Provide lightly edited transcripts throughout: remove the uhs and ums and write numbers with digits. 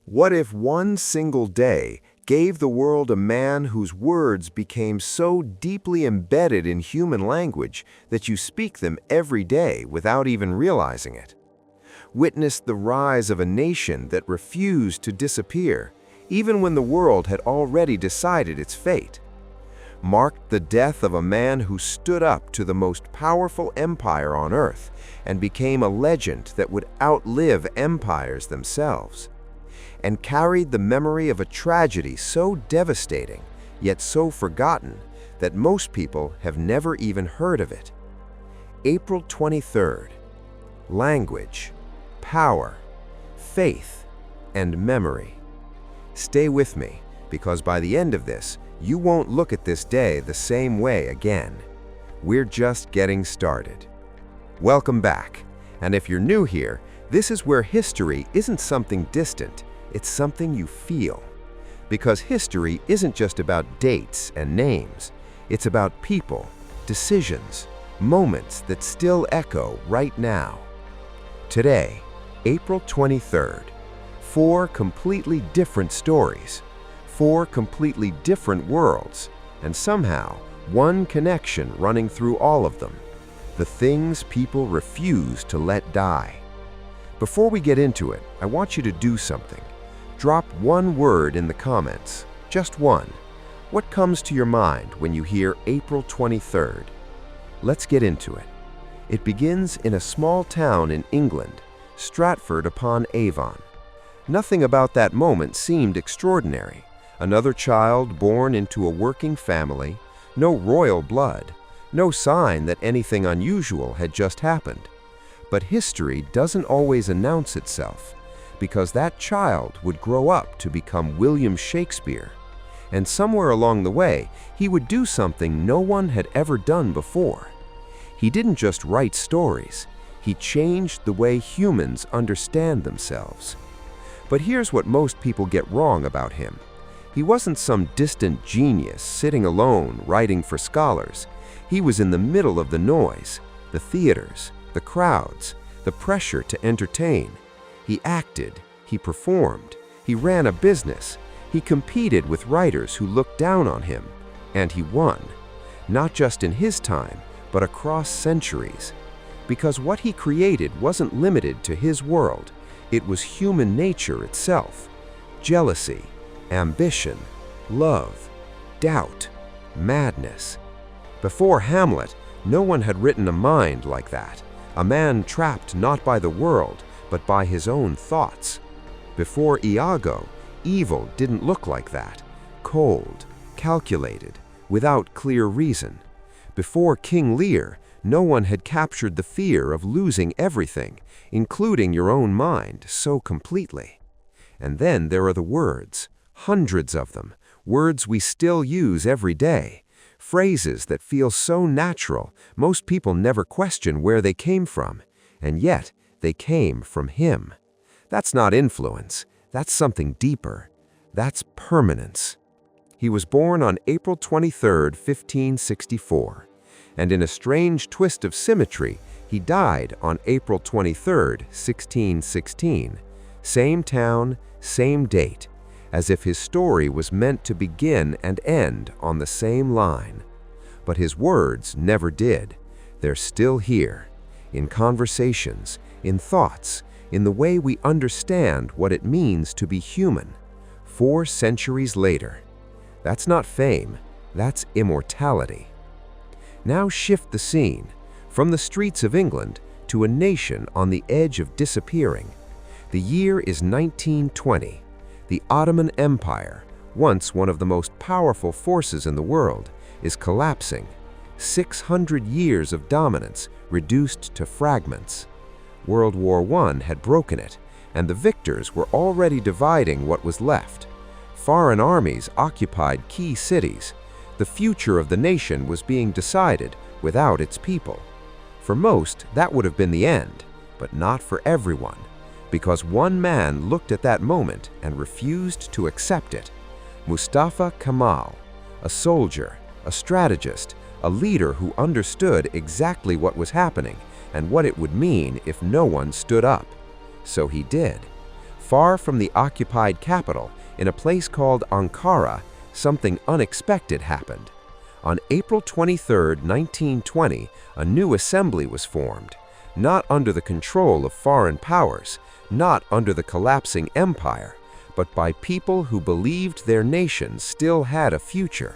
What if one single day gave the world a man whose words became so deeply embedded in human language that you speak them every day without even realizing it? Witness the rise of a nation that refused to disappear, even when the world had already decided its fate. Marked the death of a man who stood up to the most powerful empire on earth and became a legend that would outlive empires themselves, and carried the memory of a tragedy so devastating, yet so forgotten, that most people have never even heard of it. April 23rd. Language, power, faith, and memory. Stay with me, because by the end of this, you won't look at this day the same way again. We're just getting started. Welcome back, and if you're new here, this is where history isn't something distant, it's something you feel. Because history isn't just about dates and names, it's about people, decisions, moments that still echo right now. Today, April 23rd, 4 completely different stories, 4 completely different worlds, and somehow one connection running through all of them: the things people refuse to let die. Before we get into it, I want you to do something. Drop one word in the comments, just one. What comes to your mind when you hear April 23rd? Let's get into it. It begins in a small town in England, Stratford-upon-Avon. Nothing about that moment seemed extraordinary. Another child born into a working family, no royal blood, no sign that anything unusual had just happened. But history doesn't always announce itself, because that child would grow up to become William Shakespeare. And somewhere along the way, he would do something no one had ever done before. He didn't just write stories, he changed the way humans understand themselves. But here's what most people get wrong about him. He wasn't some distant genius sitting alone writing for scholars. He was in the middle of the noise, the theaters, the crowds, the pressure to entertain. He acted, he performed, he ran a business, he competed with writers who looked down on him, and he won, not just in his time, but across centuries. Because what he created wasn't limited to his world, it was human nature itself: jealousy, ambition, love, doubt, madness. Before Hamlet, no one had written a mind like that, a man trapped not by the world, but by his own thoughts. Before Iago, evil didn't look like that, cold, calculated, without clear reason. Before King Lear, no one had captured the fear of losing everything, including your own mind, so completely. And then there are the words, hundreds of them, words we still use every day, phrases that feel so natural, most people never question where they came from, and yet they came from him. That's not influence, that's something deeper. That's permanence. He was born on April 23, 1564, and in a strange twist of symmetry, he died on April 23, 1616. Same town, same date, as if his story was meant to begin and end on the same line. But his words never did. They're still here, in conversations, in thoughts, in the way we understand what it means to be human. 4 centuries later. That's not fame, that's immortality. Now shift the scene, from the streets of England to a nation on the edge of disappearing. The year is 1920. The Ottoman Empire, once one of the most powerful forces in the world, is collapsing. 600 years of dominance reduced to fragments. World War I had broken it, and the victors were already dividing what was left. Foreign armies occupied key cities. The future of the nation was being decided without its people. For most, that would have been the end, but not for everyone, because one man looked at that moment and refused to accept it. Mustafa Kemal, a soldier, a strategist, a leader who understood exactly what was happening and what it would mean if no one stood up. So he did. far from the occupied capital, in a place called Ankara, something unexpected happened. On April 23, 1920, a new assembly was formed, not under the control of foreign powers, not under the collapsing empire, but by people who believed their nation still had a future.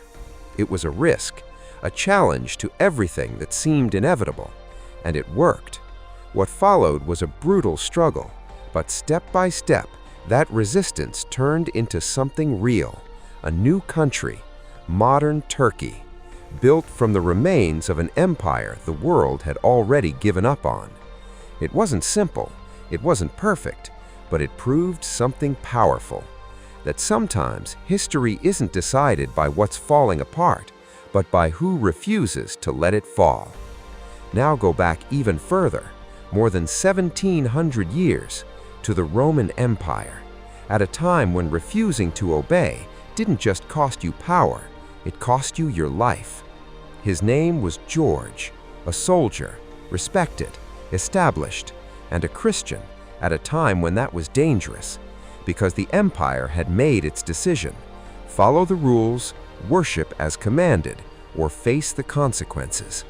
It was a risk, a challenge to everything that seemed inevitable, and it worked. What followed was a brutal struggle, but step by step, that resistance turned into something real, a new country, modern Turkey, built from the remains of an empire the world had already given up on. It wasn't simple, it wasn't perfect, but it proved something powerful, that sometimes history isn't decided by what's falling apart, but by who refuses to let it fall. Now go back even further, more than 1,700 years, to the Roman Empire, at a time when refusing to obey didn't just cost you power, it cost you your life. His name was George, a soldier, respected, established, and a Christian at a time when that was dangerous, because the empire had made its decision: follow the rules, worship as commanded, or face the consequences.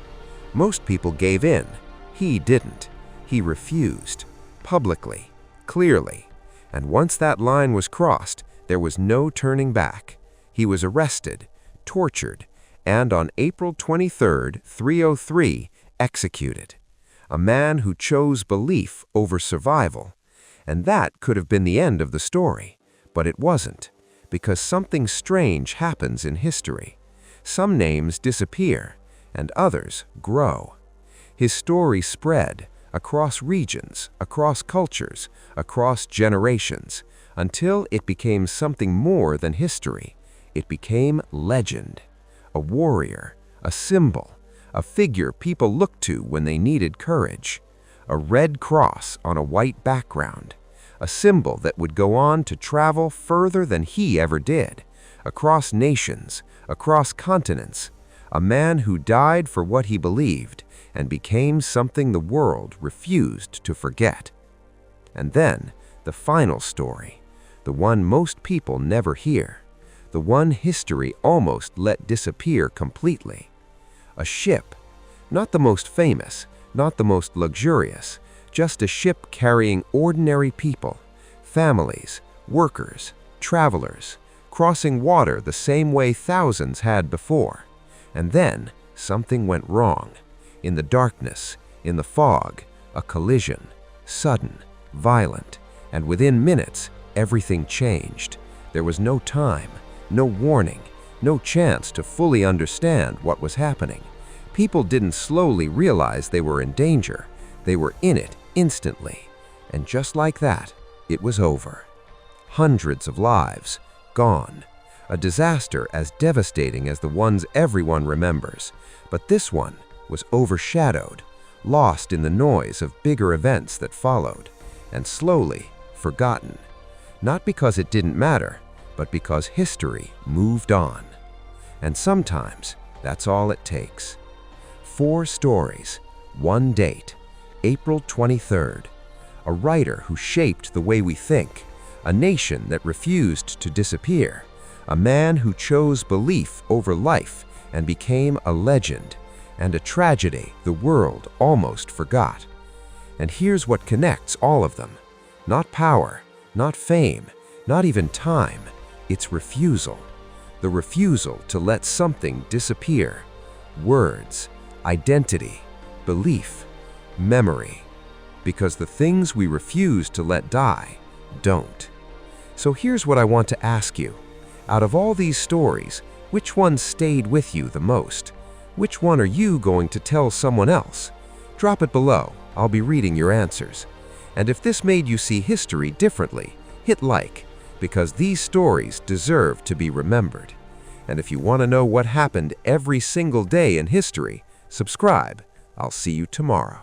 Most people gave in. He didn't. He refused, publicly, clearly. And once that line was crossed, there was no turning back. He was arrested, tortured, and on April 23, 303, executed. A man who chose belief over survival. And that could have been the end of the story, but it wasn't, because something strange happens in history. Some names disappear, and others grow. His story spread across regions, across cultures, across generations, until it became something more than history. It became legend, a warrior, a symbol, a figure people looked to when they needed courage, a red cross on a white background, a symbol that would go on to travel further than he ever did, across nations, across continents, a man who died for what he believed and became something the world refused to forget. And then, the final story, the one most people never hear, the one history almost let disappear completely. A ship, not the most famous, not the most luxurious, just a ship carrying ordinary people, families, workers, travelers, crossing water the same way thousands had before. And then, something went wrong. In the darkness, in the fog, a collision, sudden, violent, and within minutes, everything changed. There was no time, no warning, no chance to fully understand what was happening. People didn't slowly realize they were in danger. They were in it instantly. And just like that, it was over. Hundreds of lives gone. A disaster as devastating as the ones everyone remembers. But this one was overshadowed, lost in the noise of bigger events that followed, and slowly forgotten. Not because it didn't matter, but because history moved on. And sometimes that's all it takes. 4 stories, 1 date, April 23rd. A writer who shaped the way we think, a nation that refused to disappear, a man who chose belief over life and became a legend, and a tragedy the world almost forgot. And here's what connects all of them. Not power, not fame, not even time. It's refusal. The refusal to let something disappear. Words, identity, belief, memory. Because the things we refuse to let die don't. So here's what I want to ask you. Out of all these stories, which one stayed with you the most? Which one are you going to tell someone else? Drop it below. I'll be reading your answers. And if this made you see history differently, hit like, because these stories deserve to be remembered. And if you want to know what happened every single day in history, subscribe. I'll see you tomorrow.